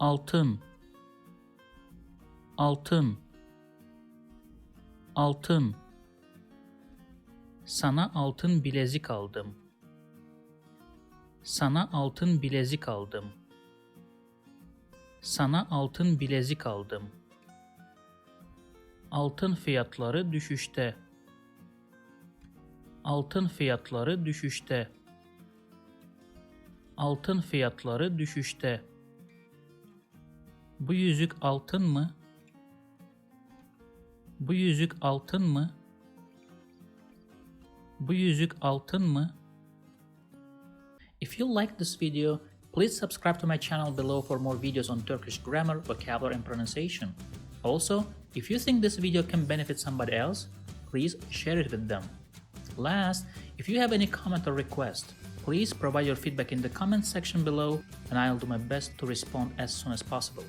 altın, altın, altın. Sana altın bilezik aldım. Sana altın bilezik aldım. Sana altın bilezik aldım. Altın fiyatları düşüşte. Altın fiyatları düşüşte. Altın fiyatları düşüşte. Bu yüzük altın mı? Bu yüzük altın mı? Bu yüzük altın mı? If you like this video, please subscribe to my channel below for more videos on Turkish grammar, vocabulary and pronunciation. Also, if you think this video can benefit somebody else, please share it with them. Last, if you have any comment or request, please provide your feedback in the comment section below and I'll do my best to respond as soon as possible.